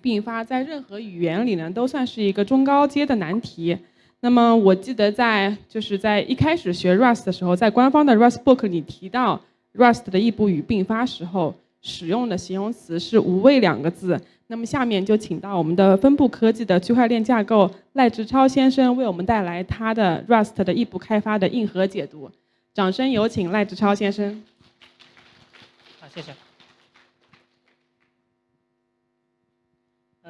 并发在任何语言里呢都算是一个中高阶的难题。那么我记得在一开始学 Rust 的时候，在官方的 Rust Book 里提到 Rust 的异步与并发时候使用的形容词是无畏2个字。那么下面就请到我们的分布科技的区块链架构赖志超先生为我们带来他的 Rust 的异步开发的硬核解读。掌声有请赖志超先生。好，谢谢。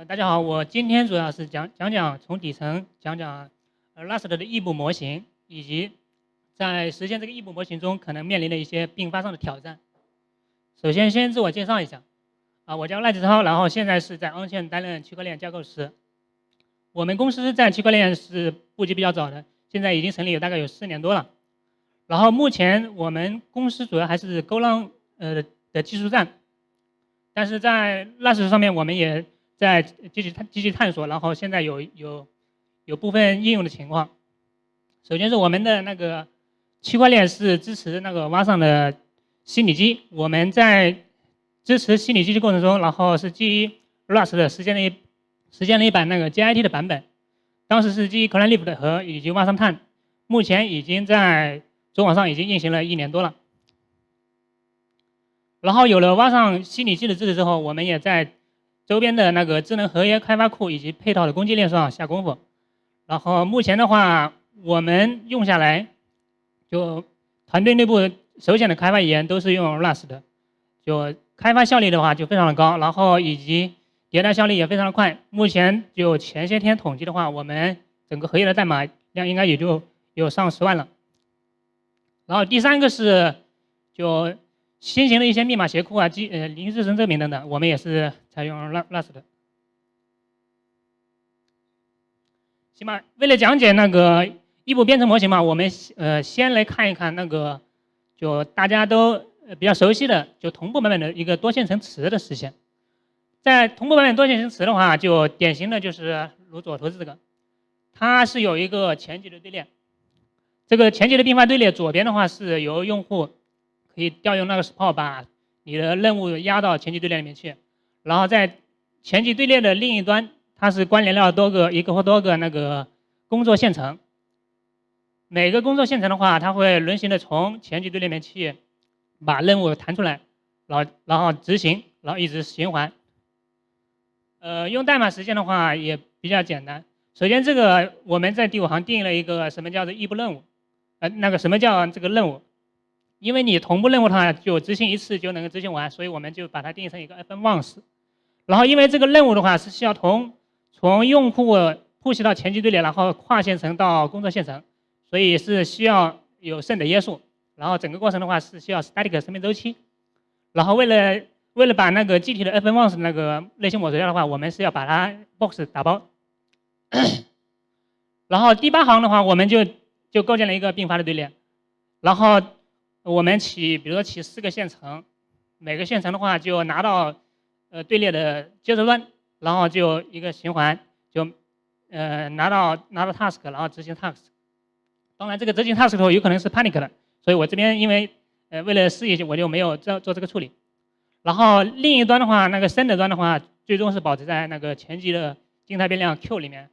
大家好，我今天主要是讲从底层讲Rust 的异步模型，以及在实现这个异步模型中可能面临的一些并发上的挑战。首先自我介绍一下，我叫赖志超，然后现在是在 OnChain 担任区块链架构师。我们公司在区块链是布局比较早的，现在已经成立大概有4年多了。然后目前我们公司主要还是 Golang 的技术栈，但是在 Rust 上面我们也在积极探索，然后现在有部分应用的情况。首先是我们的那个区块链是支持那个 Watson 的虚拟机，我们在支持虚拟机的过程中，然后是基于 Rust 的实现了一版那个 JIT 的版本，当时是基于 CoreLeaf 的和以及 Watson 碳，目前已经在主网上已经运行了1年多了。然后有了 Watson 虚拟机的支持之后，我们也在周边的那个智能合约开发库以及配套的攻击链上下功夫。然后目前的话，我们用下来，就团队内部首选的开发语言都是用 Rust 的，就开发效率的话就非常的高，然后以及迭代效率也非常的快。目前就前些天统计的话，我们整个合约的代码量应该也就有上10万了。然后第3个是就新型的一些密码学库啊，零自身证明等等，我们也是采用 Rust 的。行吧，为了讲解那个异步编程模型嘛，我们先来看一看那个就大家都比较熟悉的就同步版本的一个多线程词的实现。在同步版本多线程词的话，就典型的就是如左图这个，它是有一个前级的队列，这个前级的并发队列左边的话是由用户可以调用那个 support 把你的任务压到前级队列里面去，然后在前级队列的另一端，它是关联了一个或多个那个工作线程。每个工作线程的话，它会轮行的从前级队列里面去把任务弹出来，然后执行，然后一直循环。用代码实现的话也比较简单。首先这个我们在第5行定义了一个什么叫做异步任务，那个什么叫这个任务？因为你同步任务的话就执行一次就能够执行完，所以我们就把它定义成一个 FN once。然后因为这个任务的话是需要从用户push到前级队列，然后跨线程到工作线程，所以是需要有圣的约束。然后整个过程的话是需要 static 生命周期。然后为了把那个具体的 FN once 那个类型抹除掉的话，我们是要把它 box 打包。然后第8行的话，我们就构建了一个并发的队列，然后我们比如说起4个线程，每个线程的话就拿到队列的接收端，然后就一个循环，就拿到 task， 然后执行 task。当然这个执行 task 的时候有可能是 panic 的，所以我这边因为为了适应我就没有做这个处理。然后另一端的话，那个sender端的话，最终是保持在那个前级的静态变量 Q 里面。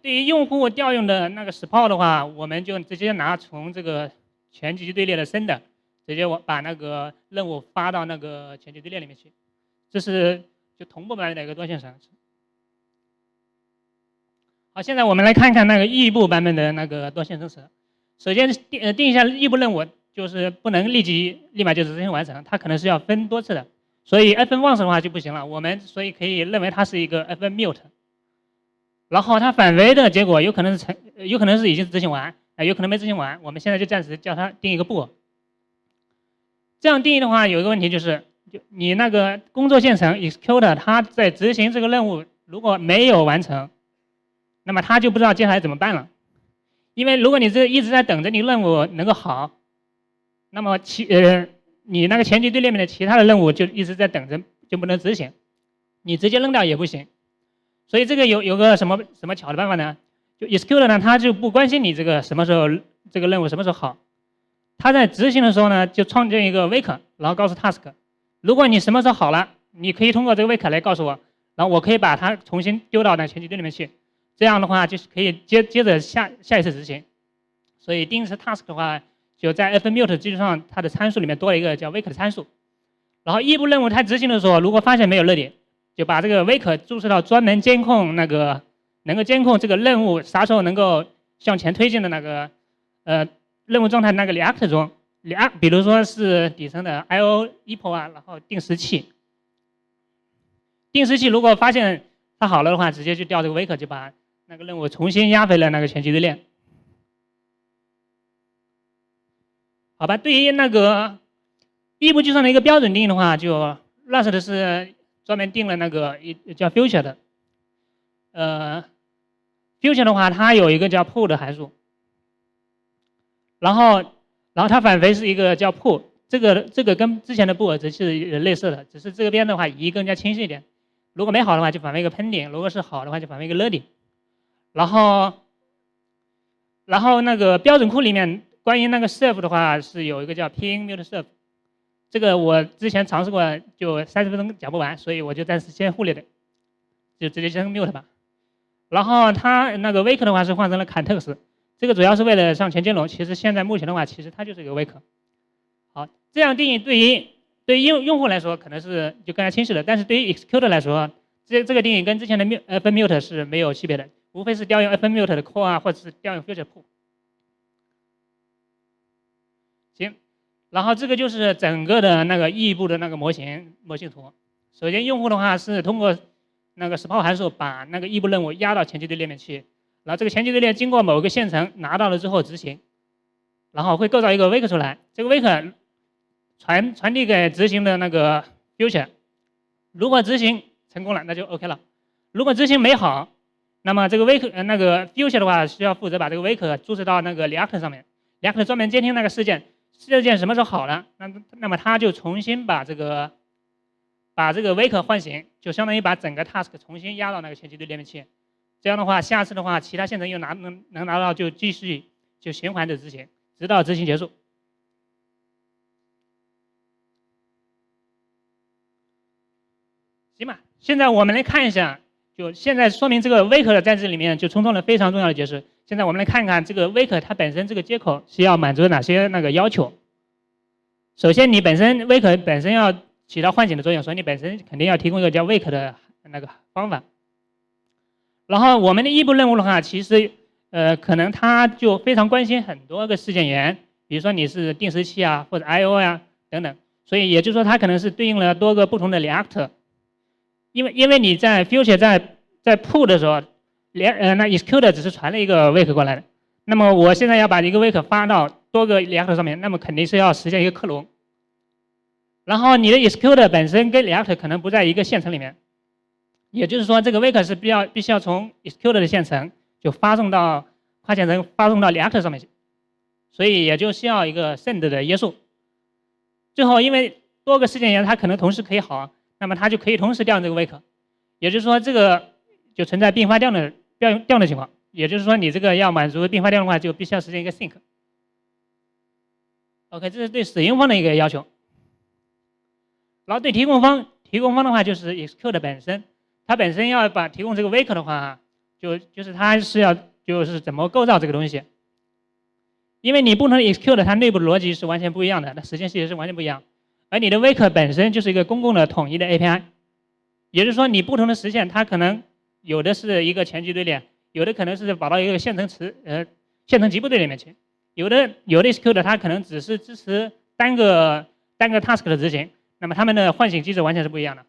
对于用户调用的那个 support 的话，我们就直接拿从这个前级队列的 sender， 直接把那个任务发到那个前级队列里面去。这是就同步版本的一个多线程。好，现在我们来看看那个异步版本的那个多线程词。首先定一下异步任务，就是不能立马就执行完成，它可能是要分多次的。所以 FN once 的话就不行了，我们所以可以认为它是一个 FN mute。然后它返回的结果有可能是已经执行完，有可能没执行完，我们现在就暂时叫它定一个不。这样定义的话，有一个问题就是，你那个工作线程 execute 它在执行这个任务如果没有完成，那么它就不知道接下来怎么办了。因为如果你这一直在等着你任务能够好，那么你那个前级队列里面的其他的任务就一直在等着，就不能执行，你直接扔掉也不行。所以这个有个什么巧的办法呢？就 execute 呢，它就不关心你这个什么时候这个任务什么时候好，它在执行的时候呢，就创建一个 wake， 然后告诉 task， 如果你什么时候好了，你可以通过这个 wake 来告诉我，然后我可以把它重新丢到那前几堆里面去，这样的话就是可以接着下一次执行。所以定时 task 的话，就在 fmute 基础上，它的参数里面多了一个叫 wake 的参数。然后异步任务它执行的时候，如果发现没有热点，就把这个 wake 注释到专门监控那个能够监控这个任务啥时候能够向前推进的那个任务状态那个 react 中。比如说是底层的 IO epo 啊，然后定时器。定时器如果发现它好了的话，直接就调这个 wake 就把那个任务重新压回了那个前期队链。好吧，对于那个异步计算的一个标准定义的话，就 Rust 是专门定了那个叫 future 的。future 的话，它有一个叫 pull 的函数，然后它返回是一个叫 pull， 这个跟之前的 bool 值是类似的，只是这边的话语义更加清晰一点。如果没好的话就返回一个 pending， 如果是好的话就返回一个 loading。然后那个标准库里面关于那个 serve 的话是有一个叫 ping mute serve， 这个我之前尝试过，就30分钟讲不完，所以我就暂时先忽略了，就直接先 mute 吧。然后它那个 wake 的话是换成了 context， 这个主要是为了上前接龙，其实现在目前的话，其实它就是一个 wake。好，这样定义对于用户来说可能是就更加清晰了，但是对于 executor 来说，这个定义跟之前的fmute 是没有区别的，无非是调用 fmute 的 core 啊，或者是调用 future pull。行，然后这个就是整个的那个异步的那个模型图。首先用户的话是通过那个 support 函数把那个异步任务压到前期队列面去，然后这个前期队列经过某个线程拿到了之后执行，然后会构造一个 wake 出来，这个 wake 传递给执行的那个 future， 如果执行成功了，那就 OK 了。如果执行没好，那么这个 wake 那个 future 的话需要负责把这个 wake 注释到那个 react 上面 ，react 专门监听那个事件什么时候好了，那么他就重新把这个 wake 唤醒，就相当于把整个 task 重新压到那个前期队列面去。这样的话，下次的话，其他线程又能拿到，就继续就循环的执行，直到执行结束。行吧，现在我们来看一下，就现在说明这个 wake 在这里面就充当了非常重要的角色。现在我们来看看这个 wake 它本身这个接口需要满足哪些那个要求。首先，你本身 wake 本身要起到唤醒的作用，所以你本身肯定要提供一个叫 wake 的那个方法。然后我们的异步任务的话，其实可能它就非常关心很多个事件源，比如说你是定时器啊，或者 IO 呀等等，所以也就是说它可能是对应了多个不同的 reactor。因为你在 future 在 pull 的时候，那 execute 只是传了一个 wake 过来的，那么我现在要把一个 wake 发到多个 reactor 上面，那么肯定是要实现一个克隆。然后你的 execute 本身跟 reactor 可能不在一个线程里面，也就是说这个 wake 是必须要从 execute 的线程就发送到跨线程发送到 reactor 上面去，所以也就需要一个 send 的约束。最后因为多个事件源它可能同时可以好，那么它就可以同时调用这个 wake， 也就是说这个就存在并发调用的情况，也就是说你这个要满足并发调用的话，就必须要实现一个 sync。OK， 这是对使用方的一个要求。然后对提供方的话就是 execute 本身，它本身要提供这个 wake 的话，就是它是要就是怎么构造这个东西。因为你不同的 execute 它内部的逻辑是完全不一样的，它实现细节是完全不一样。而你的 wake 本身就是一个公共的统一的 API， 也就是说你不同的实现，它可能有的是一个前级队列，有的可能是跑到一个线程级部队里面去，有的 execute 它可能只是支持单个 task 的执行，那么它们的唤醒机制完全是不一样的。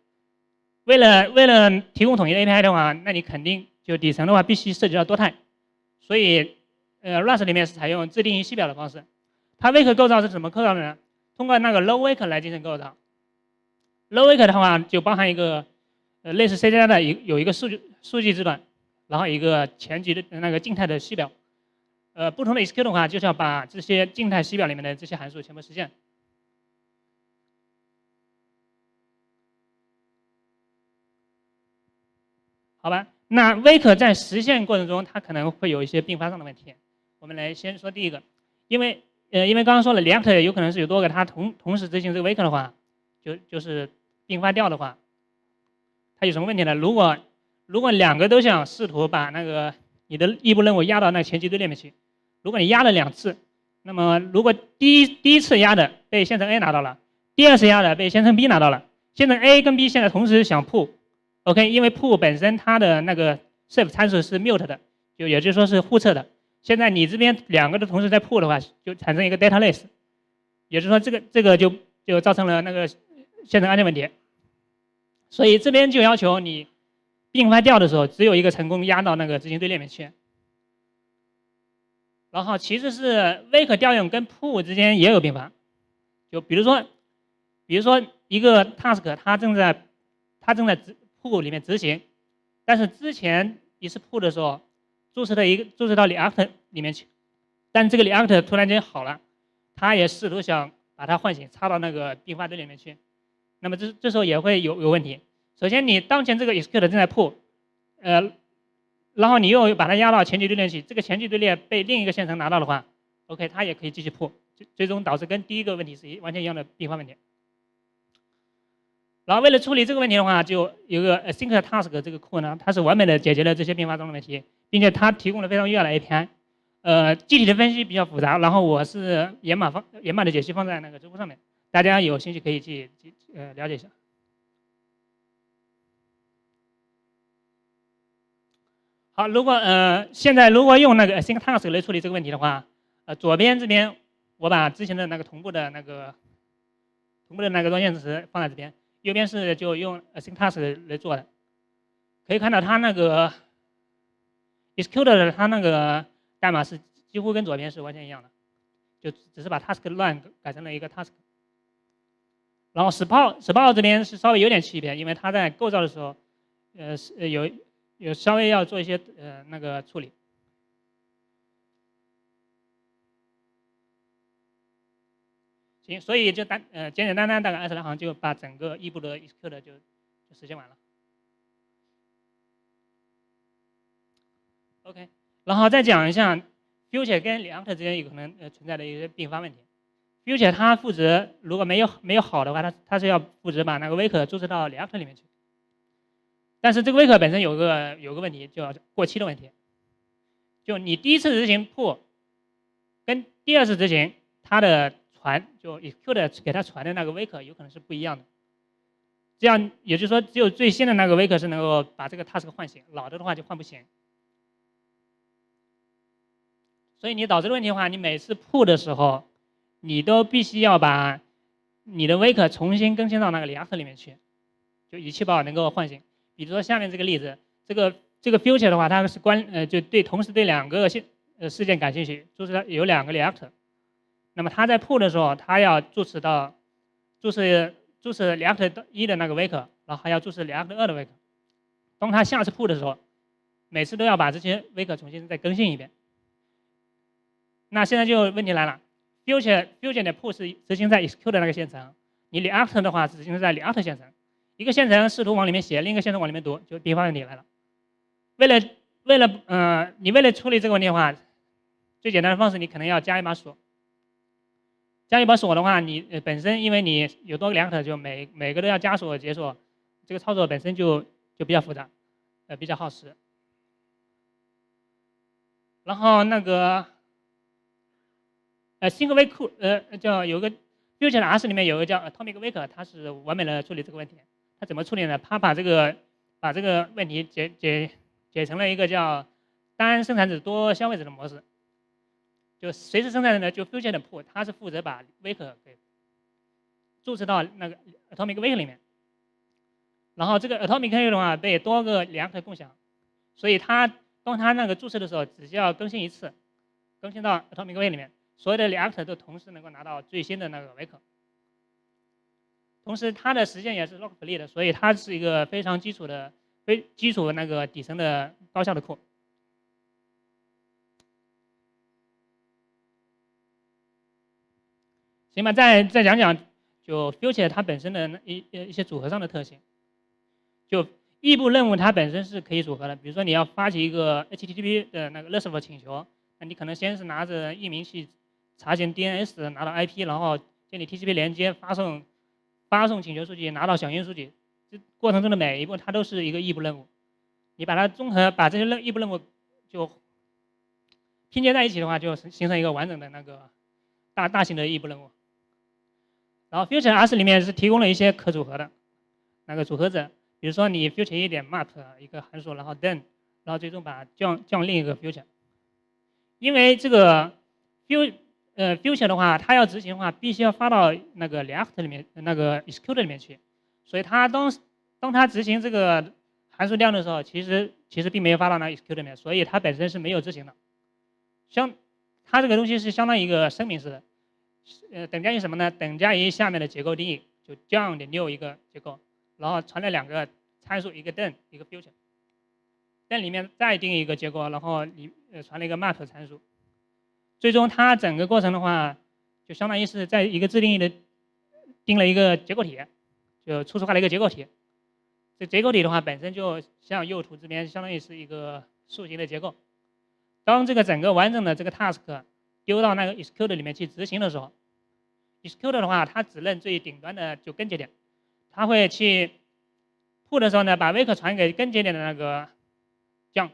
为了提供统一的 API 的话，那你肯定就底层的话必须涉及到多态，所以Rust 里面是采用自定义系表的方式。它 wake 构造是怎么构造的呢？通过那个 low wake 来进行构造。low wake 的话就包含一个类似 C 加加的有一个数据字段，然后一个前级的那个静态的系表。不同的 execute 的话，就是要把这些静态系表里面的这些函数全部实现。好吧，那 wake 在实现过程中，它可能会有一些并发上的问题。我们来先说第一个，因为刚刚说了 react 有可能是有多个它同时执行这个 wake 的话，就是并发调的话，它有什么问题呢？如果两个都想试图把那个你的异步任务压到那个前级队列面去，如果你压了2次，那么如果第一次压的被线程 A 拿到了，第2次压的被线程 B 拿到了，线程 A 跟 B 现在同时想 pull，OK， 因为 pull 本身它的那个 safe 参数是 mute 的，也就是说是互测的。现在你这边两个的同时在 pull 的话，就产生一个 data less， 也就是说这个就造成了那个线程安全问题。所以这边就要求你并发调的时候，只有一个成功压到那个执行队列面去。然后其实是 wake 调用跟 pull 之间也有并发，就比如说一个 task 它正在pull 里面执行，但是之前一次 pull 的时候注释到 react 里面去，但这个 react 突然间好了，它也试图想把它唤醒插到那个并发队里面去，那么这时候也会有问题。首先你当前这个 execute 正在 pull， 然后你又把它压到前级队列去，这个前级队列被另一个线程拿到的话 ，OK， 它也可以继续 pull， 最终导致跟第一个问题是完全一样的并发问题。然后为了处理这个问题的话，就有个 async task 这个库呢，它是完美的解决了这些并发中的问题，并且它提供了非常优雅的 API。具体的分析比较复杂，然后我是野马的解析放在那个知乎上面，大家有兴趣可以去了解一下。好，现在如果用那个 async task 来处理这个问题的话，左边这边我把之前的那个同步的那个多线词放在这边，右边是就用 async task 来做的。可以看到它那个 execute 的它那个代码是几乎跟左边是完全一样的，就只是把 task run 改成了一个 task。然后 spawn 这边是稍微有点区别，因为它在构造的时候，有稍微要做一些那个处理。行，所以就简简单单大概22行就把整个异步的 execute 就实现完了。OK， 然后再讲一下 future 跟 react 之间有可能存在的一些并发问题。future 它负责如果没有好的话，它是要负责把那个 wake 注释到 react 里面去。但是这个 wake 本身有个问题，叫过期的问题。就你第一次执行 pull 跟第2次执行，它的传就 execute 给它传的那个 wake 有可能是不一样的。这样也就是说，只有最新的那个 wake 是能够把这个 task 唤醒，老的话就唤不醒。所以你导致的问题的话，你每次 pull 的时候，你都必须要把你的 wake 重新更新到那个 react 里面去，就以确保能够唤醒。比如说下面这个例子，这个 future 的话，它是就同时对2个事件感兴趣，注释有2个 react。那么它在 pull 的时候，它要注释 react 1的那个 wake， 然后还要注释 react 2的 wake。当它下次 pull 的时候，每次都要把这些 wake 重新再更新一遍。那现在就问题来了 ，future 的 pull 是执行在 execute 的那个线程，你 react 的话是执行在 react 线程。一个线程试图往里面写，另一个线程往里面读，就并发问题来了。为了处理这个问题的话，最简单的方式你可能要加一把锁。加一把锁的话，你本身因为你有多个 react， 就每个都要加锁解锁，这个操作本身就比较复杂，比较耗时。然后那个sync wake 叫有个 future 的 RS 里面有个叫 atomic wake， 它是完美的处理这个问题。它怎么处理呢？它把这个问题解成了一个叫单生产者多消费者的模式。就谁是生产者呢？就 future 的 pull， 它是负责把 wake 给注释到那个 atomic wake 里面。然后这个 atomic wake 的话被多个react共享，所以当它那个注释的时候，只需要更新一次，更新到 atomic wake 里面，所有的 react 都同时能够拿到最新的那个 wake。同时，它的实现也是 log free 的，所以它是一个非常基础的那个底层的高效的库。行吧，再讲讲就 future 它本身的一些组合上的特性。就异步任务它本身是可以组合的，比如说你要发起一个 HTTP 的那个 REST 请求，那你可能先是拿着域名去查询 DNS， 拿到 IP， 然后建立 TCP 连接，发送请求数据，拿到响应数据，这过程中的每一步它都是一个异步任务。你把它综合把这些异步任务就拼接在一起的话，就形成一个完整的那个大型的异步任务。然后 FutureOS 里面是提供了一些可组合的那个组合者，比如说你 future 一点 map 一个函数，然后 then， 然后最终把降另一个 future。因为这个 future 的话，它要执行的话，必须要发到那个 React 里面那个 execute 里面去，所以它当它执行这个函数量的时候，其实并没有发到那个 execute 里面，所以它本身是没有执行的。它这个东西是相当于一个声明式的，等价于什么呢？等价于下面的结构定义，就降.6一个结构，然后传了2个参数，一个 then， 一个 future。then 里面再定义一个结构，然后传了一个 map 参数。最终它整个过程的话，就相当于是在一个自定义的定了一个结构体，就初始化了一个结构体。这结构体的话，本身就像右图这边相当于是一个树形的结构。当这个整个完整的这个 task 丢到那个 execute 里面去执行的时候 ，execute 的话，它只认最顶端的就根节点，它会去 pull 的时候呢，把 wake 传给根节点的那个降，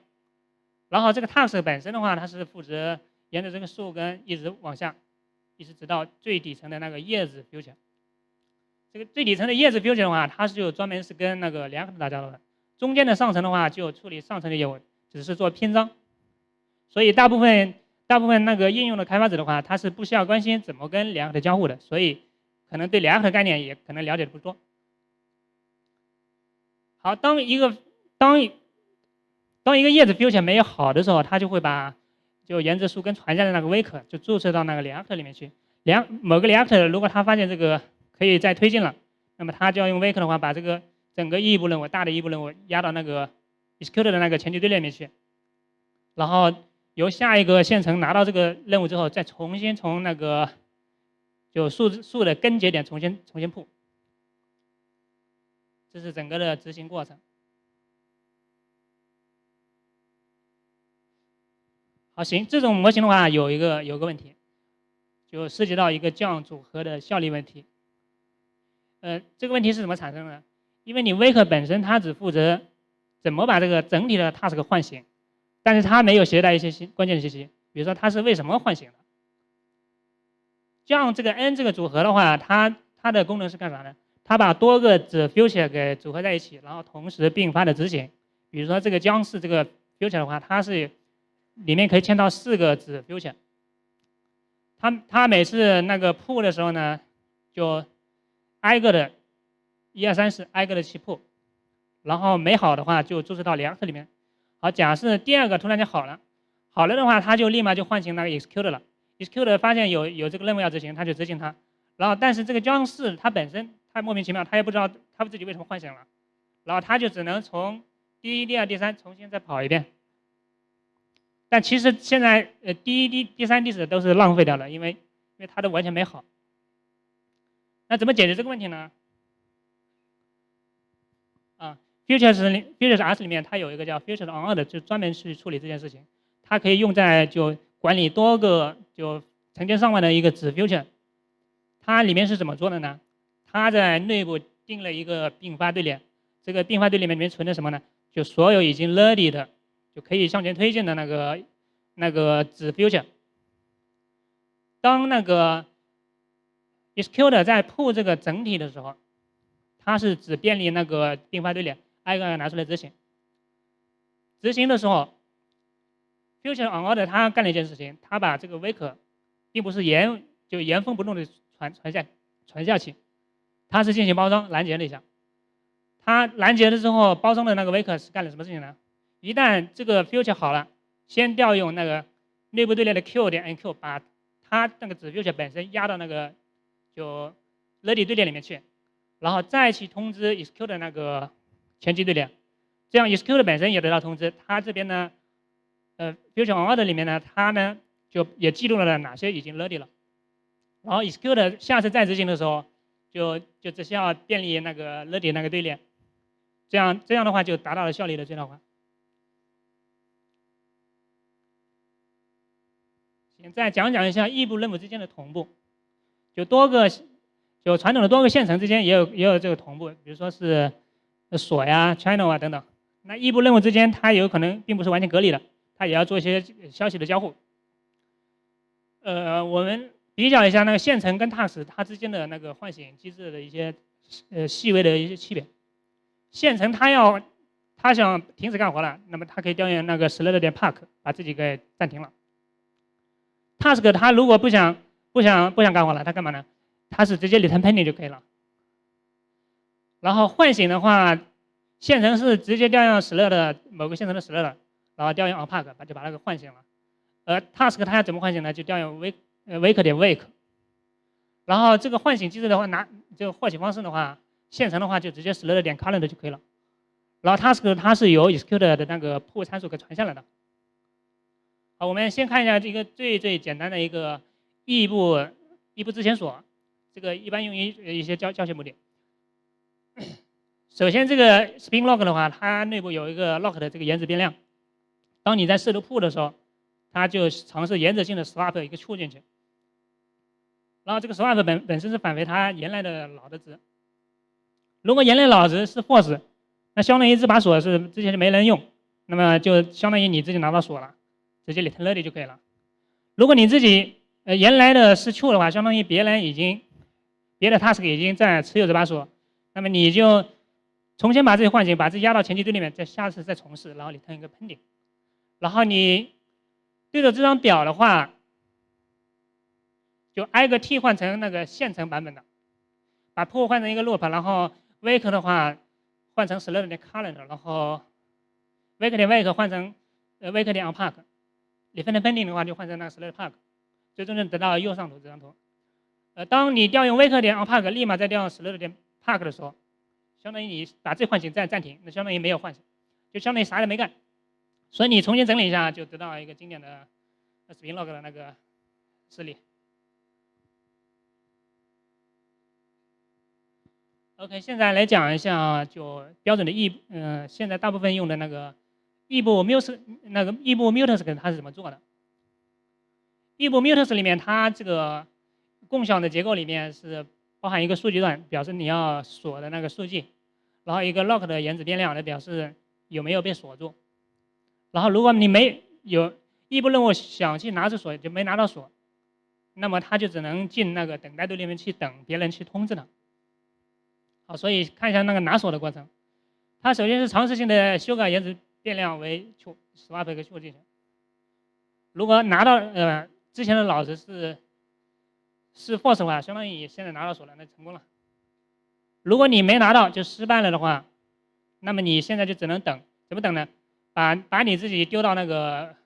然后这个 task 本身的话，它是负责沿着这个树根一直往下，一直直到最底层的那个叶子 future。这个最底层的叶子 future 的话，它是就专门是跟那个 React 打交道的，中间的上层的话就处理上层的业务，只是做篇章。所以大部分那个应用的开发者的话，他是不需要关心怎么跟 React 交互的，所以可能对 React 的概念也可能了解的不多。好，当一个叶子 future 没有好的时候，它就会就沿着树根传下的那个 wake 就注册到那个 React 里面去。某个 React 如果它发现这个可以再推进了，那么它就要用 wake 的话，把这个整个异步任务大的异步任务压到那个 execute 的那个前提队列里面去，然后由下一个线程拿到这个任务之后，再重新从那个就树的根节点重新铺，这是整个的执行过程。好，行，这种模型的话有个问题，就涉及到一个降组合的效率问题。这个问题是怎么产生的？因为你 wake 本身它只负责怎么把这个整体的 task 唤醒。但是它没有携带一些关键的信息，比如说它是为什么唤醒的。降这个 n 这个组合的话，它的功能是干啥呢？它把多个子 future 给组合在一起，然后同时并发的执行。比如说这个姜氏这个 future 的话，它是里面可以嵌到4个子 future。它每次那个 pull 的时候呢，就挨个的1、2、3、4挨个的去 pull，然后没好的话就注册到 React 里面。好，假设第2个突然间好了的话，它就立马就唤醒那个 execute 了。execute 发现有这个任务要执行，它就执行它。然后，但是这个姜氏它本身它莫名其妙，它也不知道它自己为什么唤醒了，然后它就只能从第1、第2、第3重新再跑一遍。但其实现在第1、第3、第4都是浪费掉了，因为它都完全没好。那怎么解决这个问题呢？FutureOS 里面它有一个叫 FutureOn 就专门去处理这件事情。它可以用在就管理多个就成千上万的一个子 future。它里面是怎么做的呢？它在内部定了一个并发队列，这个并发队列里面存的什么呢？就所有已经 ready 的就可以向前推进的那个子 future。当那个 execute 在 pull 这个整体的时候，它是只便利那个并发队列挨个拿出来执行。执行的时候 FutureOn 它干了一件事情，它把这个 wake 并不是原封不动的传下去，它是进行包装拦截了一下。它拦截了之后，包装的那个 wake 是干了什么事情呢？一旦这个 future 好了，先调用那个内部队列的 q 点 nq， 把它那个子 future 本身压到那个就 ready 队列里面去，然后再去通知 execute 的那个前期队列，这样 execute 本身也得到通知。它这边呢，FutureOn 里面呢，它呢就也记录了哪些已经 ready 了，然后 execute 下次再执行的时候，就只需要便利那个 ready 那个队列，这样的话就达到了效率的最大化。行，再讲一下异步任务之间的同步，就传统的多个线程之间也有这个同步，比如说是锁呀、channel 啊等等。那异步任务之间它有可能并不是完全隔离的，它也要做一些消息的交互。我们比较一下那个线程跟 task 它之间的那个唤醒机制的一些细微的一些区别。线程它想停止干活了，那么它可以调用那个 sled.park 把自己给暂停了。task 它如果不想干活了，它干嘛呢？它是直接 return pending 就可以了。然后唤醒的话，线程是直接调用 sled 某个线程的 sled， 然后调用 onPark 就把它给唤醒了。task 它要怎么唤醒呢？就调用 wake.wake。然后这个唤醒机制的话，这个获取方式的话，线程的话就直接 sled.current 就可以了。然后 task 它是由 execute 的那个 pull 参数给传下来的。好，我们先看一下这个最简单的一个异步之前锁，这个一般用于一些教学目的。首先，这个 spin log 的话，它内部有一个 log 的这个延迟变量。当你在试图 pull 的时候，它就尝试原则性的 swap 一个 true 进去。然后这个 swap 本身是返回它原来的老的值。如果原来老值是 false， 那相当于这把锁是之前就没人用，那么就相当于你自己拿到锁了，直接 return ready 就可以了。如果你自己原来的是 true 的话，相当于别的 task 已经在持有这把锁，那么你就重新把自己唤醒，把自己压到前期堆里面，再下次再重试，然后return一个 pending。然后你对着这张表的话，就挨个替换成那个线程版本的，把 pull 换成一个 loop， 然后 wake 的话换成 sled.current， 然后 wake.wake 换成wake.onPark，return pending 的话就换成那个 sled.park， 最终能得到右上图这张图。当你调用 wake.onPark 立马再调用 sled.park 的时候，相当于你把这唤醒再暂停，那相当于没有唤醒，就相当于啥也没干。所以你重新整理一下，就得到一个经典的 spin log 的那个示例。OK， 现在来讲一下就标准的现在大部分用的那个异步 mutex 它是怎么做的？异步 mutex 里面它这个共享的结构里面是包含一个数据段，表示你要锁的那个数据，然后一个 lock 的延迟变量来表示有没有被锁住。然后如果你没有异步任务想去拿着锁就没拿到锁，那么它就只能进那个等待堆里面去等别人去通知它。好，所以看一下那个拿锁的过程。它首先是尝试性的修改延迟变量为 true swap 一个 true 进去。如果拿到之前的老值是 false 的话，相当于你现在拿到锁了，那成功了。如果你没拿到就失败了的话，那么你现在就只能等，怎么等呢？把你自己丢到那个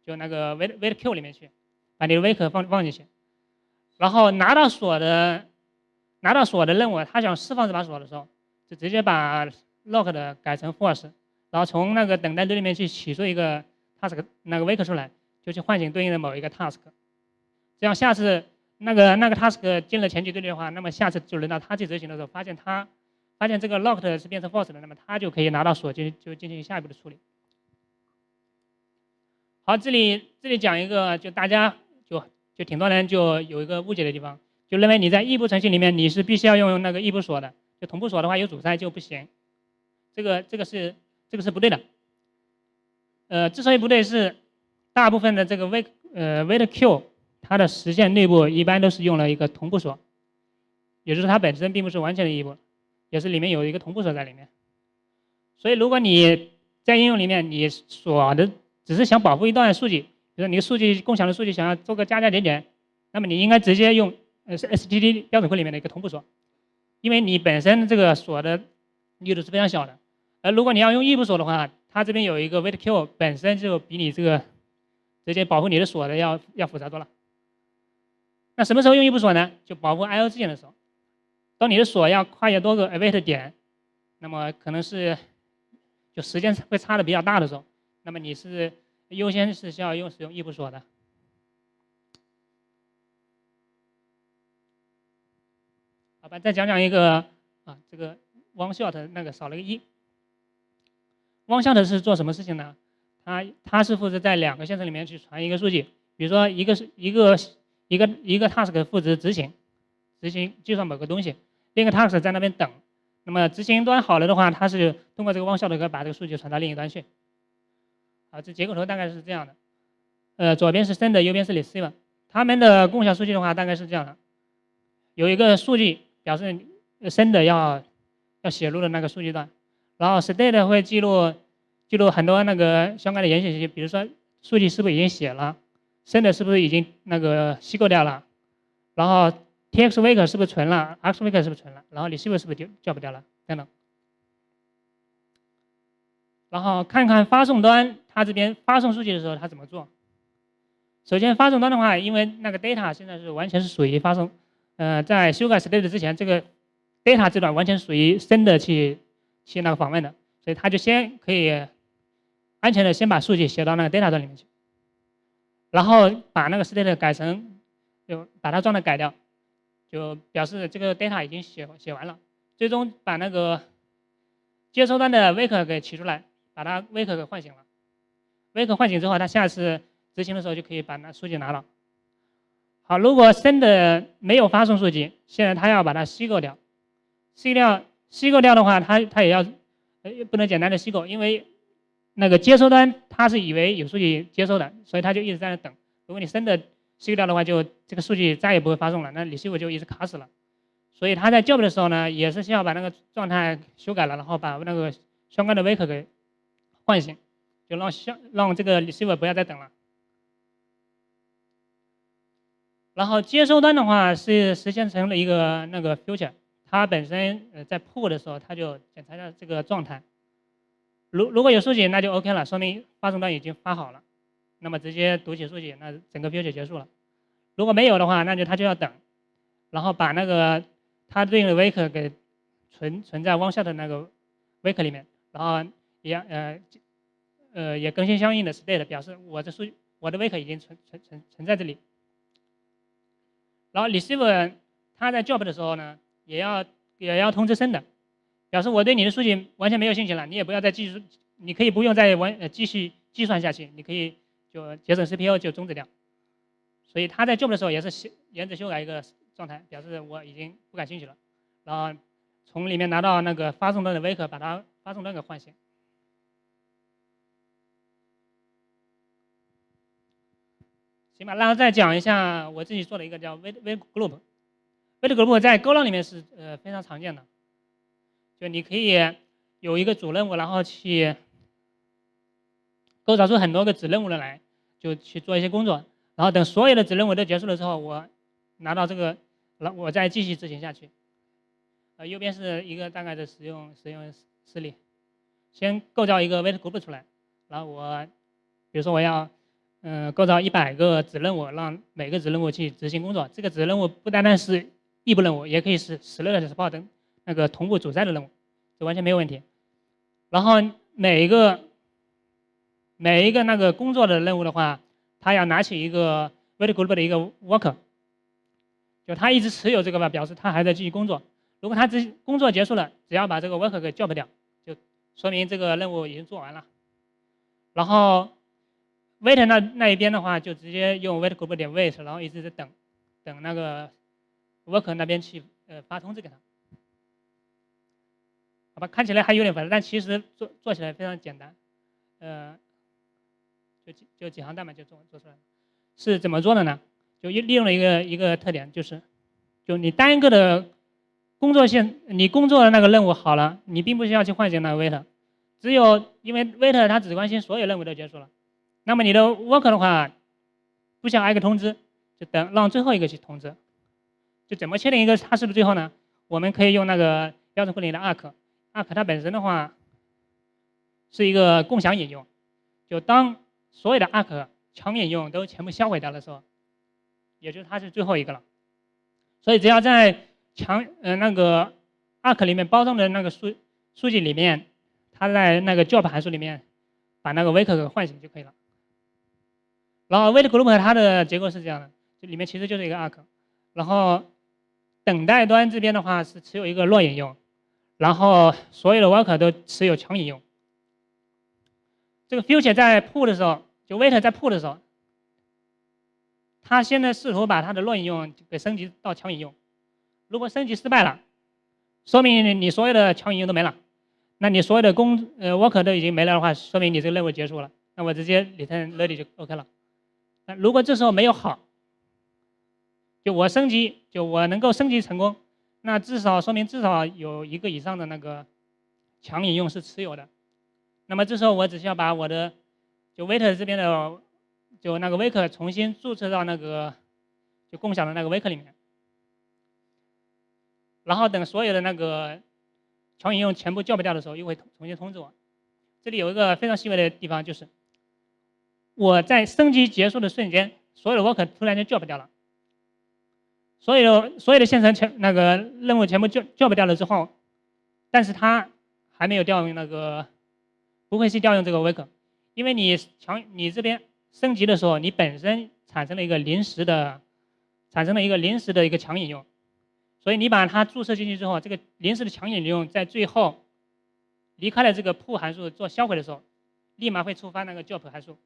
wait queue 里面去，把你的 wake 放进去，然后拿到锁的任务，他想释放这把锁的时候，就直接把 lock 的改成 false， 然后从那个等待堆里面去取出一个 task 那个 wake 出来，就去唤醒对应的某一个 task。这样下次那个 task 进了前期堆里的话，那么下次就轮到他去执行的时候，发现这个 locked 是变成 false 的，那么他就可以拿到锁，就进行下一步的处理。好，这里讲一个，就大家就挺多人就有一个误解的地方，就认为你在异步程序里面你是必须要用那个异步锁的，就同步锁的话有阻塞就不行。这个是不对的。之所以不对是大部分的这个wait queue 它的实现内部一般都是用了一个同步锁，也就是它本身并不是完全的异步，也是里面有一个同步锁在里面。所以如果你在应用里面你锁的只是想保护一段数据，比如说你数据共享的数据想要做个加加减减，那么你应该直接用STD 标准库里面的一个同步锁，因为你本身这个锁的力度是非常小的。而如果你要用异步锁的话，它这边有一个 wait queue 本身就比你这个直接保护你的锁的要复杂多了。那什么时候用异步锁呢？就保护 IO 之间的时候，当你的锁要跨越多个 await 点，那么可能是就时间会差的比较大的时候，那么你是优先是需要使用异步锁的。好吧，再讲一个这个 one shot 那个少了个1。one shot 是做什么事情呢？它是负责在2个线程里面去传一个数据，比如说一个 task 负责执行计算某个东西，另一个 task 在那边等，那么执行端好了的话，它是通过这个 one shot 可以把这个数据传到另一端去。好，这结构头大概是这样的。左边是 sender， 右边是 receiver， 它们的共享数据的话大概是这样的：有一个数据表示 sender 要写入的那个数据段，然后 state 会记录很多那个相关的延续信息，比如说数据是不是已经写了，sender 是不是已经那个吸购掉了，然后 tx wake 是不是存了 ，x wake 是不是存了，然后 receiver 是不是叫不掉了等等。然后看看发送端，它这边发送数据的时候它怎么做。首先发送端的话，因为那个 data 现在是完全是属于发送，在修改 state 之前，这个 data 这段完全属于 sender 去那个访问的，所以它就先可以安全的先把数据写到那个 data 段里面去，然后把那个 state 改成，就把它状态改掉，就表示这个 data 已经写完了，最终把那个接收端的 wake 给取出来，把它 wake 给唤醒了。wake 唤醒之后，它下次执行的时候就可以把那数据拿到。好，如果 sender 没有发送数据，现在它要把它吸购掉，吸购掉的话，它也要不能简单的吸购，因为那个接收端它是以为有数据接收的，所以它就一直在那等。如果你sender吸购掉的话，就这个数据再也不会发送了，那receiver就一直卡死了。所以它在 job 的时候呢，也是需要把那个状态修改了，然后把那个相关的 wake 给唤醒，就让这个 receiver 不要再等了。然后接收端的话是实现成了一个那个 future， 它本身在 pull 的时候它就检查一下这个状态，如果有数据那就 OK 了，说明发送端已经发好了，那么直接读取数据，那整个 future 结束了。如果没有的话，那它就要等，然后把那个它对应的 wake 给存在 one shot 的那个 wake 里面，然后也更新相应的 state， 表示我的wake 已经存在这里。然后 receiver 它在 job 的时候呢，也要通知sender，表示我对你的数据完全没有兴趣了，你也不要再继续，你可以不用再继续计算下去，你可以就节省 CPU 就终止掉。所以他在 job 的时候也是沿着修改一个状态，表示我已经不感兴趣了，然后从里面拿到那个发送端的 wake， 把它发送端给唤醒。行吧，然后再讲一下我自己做的一个叫 wait group。wait group 在 Golang 里面是非常常见的，就你可以有一个主任务，然后去构造出很多个子任务的来，就去做一些工作，然后等所有的子任务都结束了之后，我拿到这个，然后我再继续执行下去。右边是一个大概的使用实例，先构造一个 wait group 出来，然后比如说我要构造100个子任务，让每个子任务去执行工作。这个子任务不单单是异步任务，也可以是16的 support 等那个同步主载的任务，这完全没有问题。然后每一个那个工作的任务的话，他要拿起一个 wait group 的一个 worker， 就他一直持有这个吧，表示他还在继续工作。如果他工作结束了，只要把这个 worker 给 job 掉，就说明这个任务已经做完了。然后 wait 那一边的话，就直接用 wait group 点 wait， 然后一直在等那个 worker 那边去发通知给他。好吧，看起来还有点复杂，但其实做起来非常简单，就几行代码就做出来了。是怎么做的呢？就利用了一个特点，就你单个的工作线，你工作的那个任务好了，你并不需要去唤醒那个 wait， 只有因为 wait 它只关心所有任务都结束了，那么你的 worker 的话，不需要挨个通知，就让最后一个去通知。就怎么确定一个它是不是最后呢？我们可以用那个标准库里的 arc 它本身的话是一个共享引用，就当所有的 arc 强引用都全部销毁掉的时候，也就是它是最后一个了。所以只要在那个 arc 里面包装的那个数据里面，它在那个 job 函数里面把那个 wake 给唤醒就可以了。然后 wait group 它的结构是这样的，这里面其实就是一个 arc， 然后等待端这边的话是持有一个弱引用，然后所有的 worker 都持有强引用。这个 future 在 pull 的时候，就 wait 在 pull 的时候，它现在试图把它的弱引用给升级到强引用。如果升级失败了，说明你所有的强引用都没了。那你所有的work 都已经没了的话，说明你这个任务结束了。那我直接 return ready 就 OK 了。那如果这时候没有好，就我升级，就我能够升级成功，那说明至少有1个以上的那个强引用是持有的。那么这时候我只需要把我的就 wait 这边的就那个 wake 重新注册到那个就共享的那个 wake 里面，然后等所有的那个强引用全部叫不掉的时候，又会重新通知我。这里有一个非常细微的地方，就是我在升级结束的瞬间，所有的 work 突然间叫不掉了，所有的线程那个任务全部叫不掉了之后，但是它还没有调用那个，不会去调用这个 wake， 因为你这边升级的时候，你本身产生了一个临时的一个强引用，所以你把它注册进去之后，这个临时的强引用在最后离开了这个 pull 函数做销毁的时候，立马会触发那个 job 函数，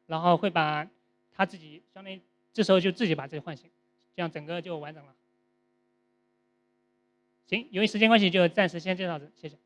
然后会把它自己相当于这时候就自己把这个唤醒，这样整个就完整了。行，由于时间关系，就暂时先介绍这，谢谢。